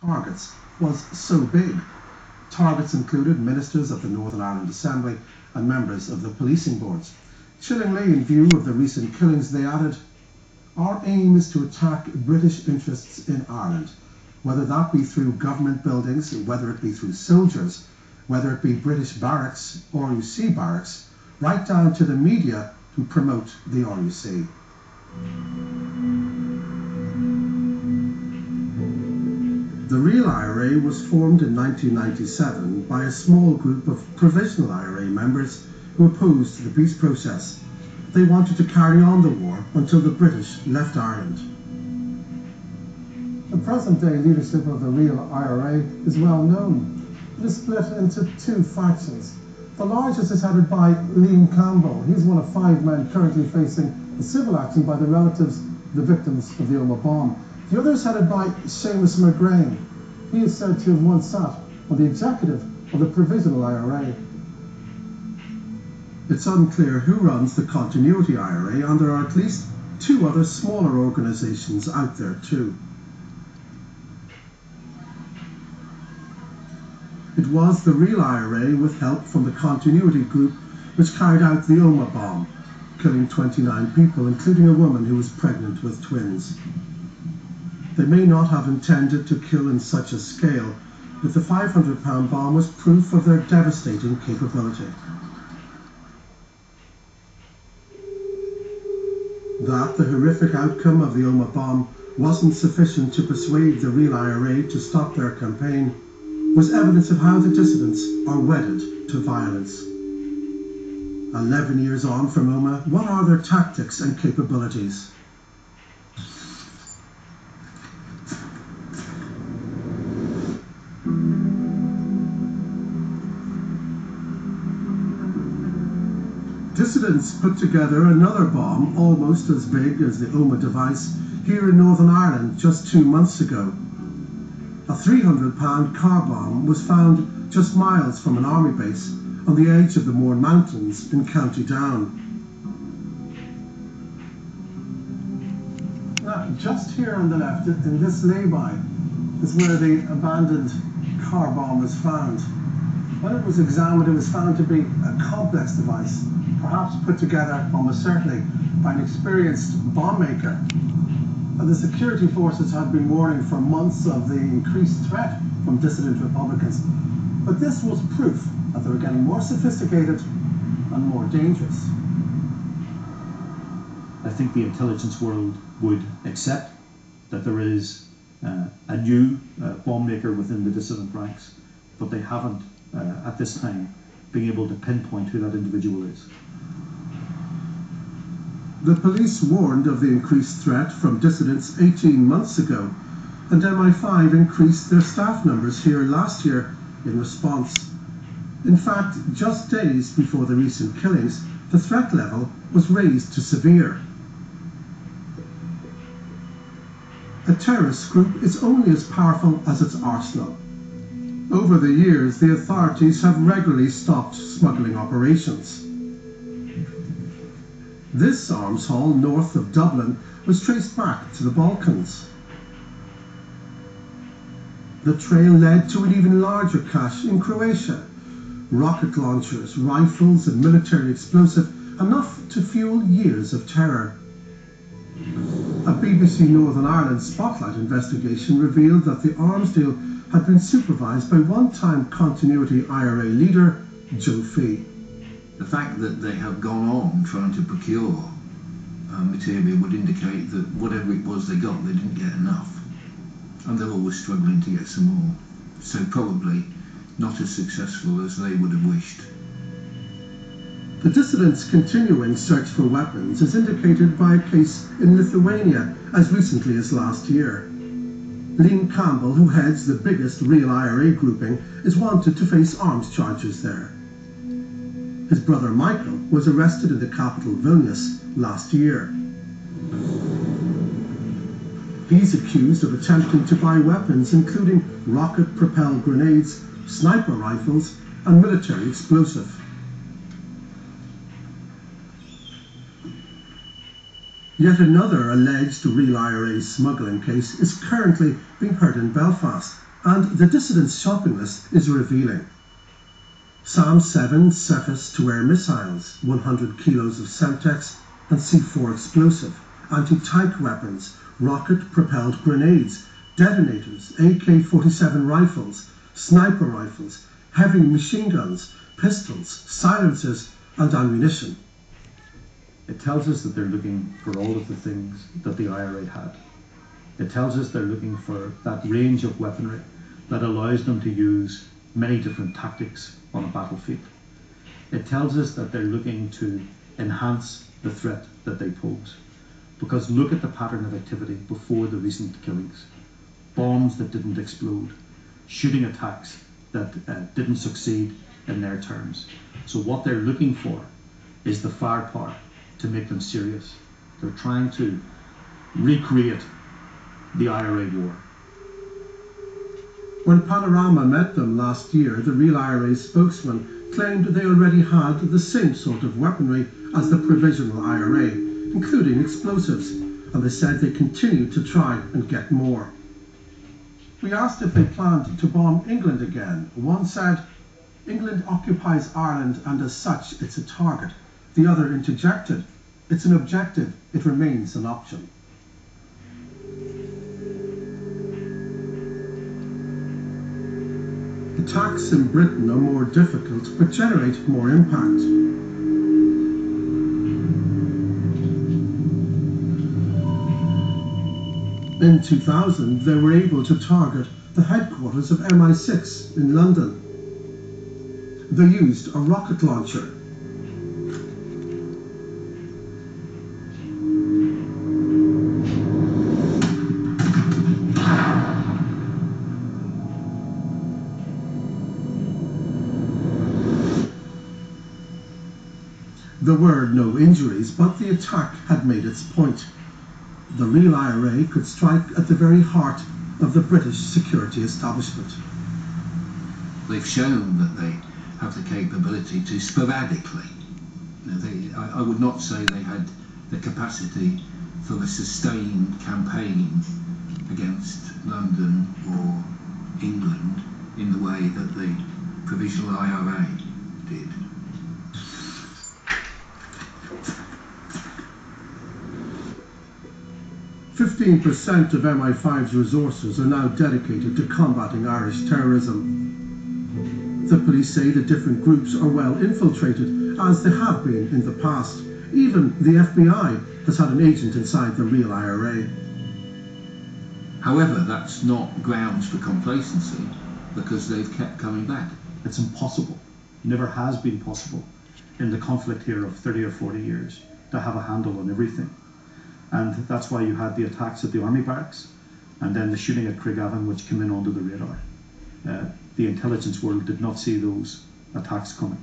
targets was so big. Targets included ministers of the Northern Ireland Assembly and members of the policing boards. Chillingly, in view of the recent killings, they added, "Our aim is to attack British interests in Ireland, whether that be through government buildings, whether it be through soldiers, whether it be British barracks or RUC barracks, right down to the media who promote the RUC." The real IRA was formed in 1997 by a small group of provisional IRA members who opposed the peace process. They wanted to carry on the war until the British left Ireland. The present-day leadership of the real IRA is well known. It is split into two factions. The largest is headed by Liam Campbell. He's one of 5 men currently facing a civil action by the relatives of the victims of the Omagh bomb. The other is headed by Seamus McGrain. He is said to have once sat on the executive of the Provisional IRA. It's unclear who runs the Continuity IRA, and there are at least 2 other smaller organisations out there too. It was the real IRA, with help from the Continuity group, which carried out the Omagh bomb, killing 29 people, including a woman who was pregnant with twins. They may not have intended to kill in such a scale, but the £500 bomb was proof of their devastating capability. That the horrific outcome of the Omagh bomb wasn't sufficient to persuade the real IRA to stop their campaign was evidence of how the dissidents are wedded to violence. 11 years on from Omagh, what are their tactics and capabilities? Dissidents put together another bomb almost as big as the Omagh device here in Northern Ireland just 2 months ago. A £300 car bomb was found just miles from an army base on the edge of the Mourne Mountains in County Down. Now, just here on the left, in this lay-by, is where the abandoned car bomb was found. When it was examined, it was found to be a complex device, perhaps put together almost certainly by an experienced bomb maker. And the security forces had been warning for months of the increased threat from dissident Republicans. But this was proof that they were getting more sophisticated and more dangerous. I think the intelligence world would accept that there is a new bomb maker within the dissident ranks, but they haven't at this time been able to pinpoint who that individual is. The police warned of the increased threat from dissidents 18 months ago, and MI5 increased their staff numbers here last year in response. In fact, just days before the recent killings, the threat level was raised to severe. A terrorist group is only as powerful as its arsenal. Over the years, the authorities have regularly stopped smuggling operations. This arms haul north of Dublin was traced back to the Balkans. The trail led to an even larger cache in Croatia. Rocket launchers, rifles and military explosive, enough to fuel years of terror. A BBC Northern Ireland Spotlight investigation revealed that the arms deal had been supervised by one-time Continuity IRA leader Joe Fee. The fact that they have gone on trying to procure material would indicate that whatever it was they got, they didn't get enough. And they're always struggling to get some more. So probably not as successful as they would have wished. The dissidents' continuing search for weapons is indicated by a case in Lithuania as recently as last year. Liam Campbell, who heads the biggest real IRA grouping, is wanted to face arms charges there. His brother Michael was arrested in the capital Vilnius last year. He's accused of attempting to buy weapons including rocket-propelled grenades, sniper rifles and military explosive. Yet another alleged real IRA smuggling case is currently being heard in Belfast. And the dissidents' shopping list is revealing. Psalm 7 set us to air missiles, 100 kilos of Semtex and C4 explosive, anti-tank weapons, rocket-propelled grenades, detonators, AK-47 rifles, sniper rifles, heavy machine guns, pistols, silencers and ammunition. It tells us that they're looking for all of the things that the IRA had. It tells us they're looking for that range of weaponry that allows them to use many different tactics on a battlefield. It tells us that they're looking to enhance the threat that they pose. Because look at the pattern of activity before the recent killings. Bombs that didn't explode, shooting attacks that didn't succeed in their terms. So what they're looking for is the firepower to make them serious. They're trying to recreate the IRA war. When Panorama met them last year, the real IRA spokesman claimed they already had the same sort of weaponry as the provisional IRA, including explosives, and they said they continued to try and get more. We asked if they planned to bomb England again. One said, "England occupies Ireland and as such it's a target." The other interjected, "It's an objective, it remains an option." Attacks in Britain are more difficult but generate more impact. In 2000, they were able to target the headquarters of MI6 in London. They used a rocket launcher. There were no injuries, but the attack had made its point. The real IRA could strike at the very heart of the British security establishment. They've shown that they have the capability to sporadically. I would not say they had the capacity for a sustained campaign against London or England in the way that the provisional IRA did. 15% of MI5's resources are now dedicated to combating Irish terrorism. The police say the different groups are well infiltrated, as they have been in the past. Even the FBI has had an agent inside the real IRA. However, that's not grounds for complacency, because they've kept coming back. It's impossible, never has been possible, in the conflict here of 30 or 40 years, to have a handle on everything. And that's why you had the attacks at the army barracks, and then the shooting at Craigavon, which came in under the radar. The intelligence world did not see those attacks coming.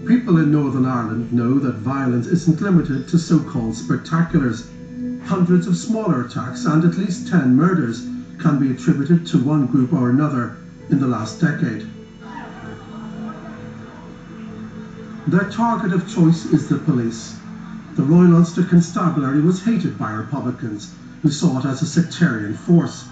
People in Northern Ireland know that violence isn't limited to so-called spectaculars. Hundreds of smaller attacks and at least 10 murders can be attributed to one group or another in the last decade. Their target of choice is the police. The Royal Ulster Constabulary was hated by Republicans, who saw it as a sectarian force.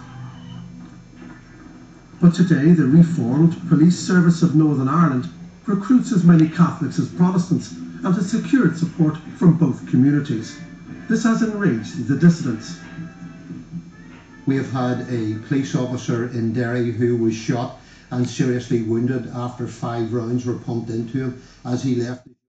But today, the reformed Police Service of Northern Ireland recruits as many Catholics as Protestants and has secured support from both communities. This has enraged the dissidents. We have had a police officer in Derry who was shot and seriously wounded after 5 rounds were pumped into him as he left.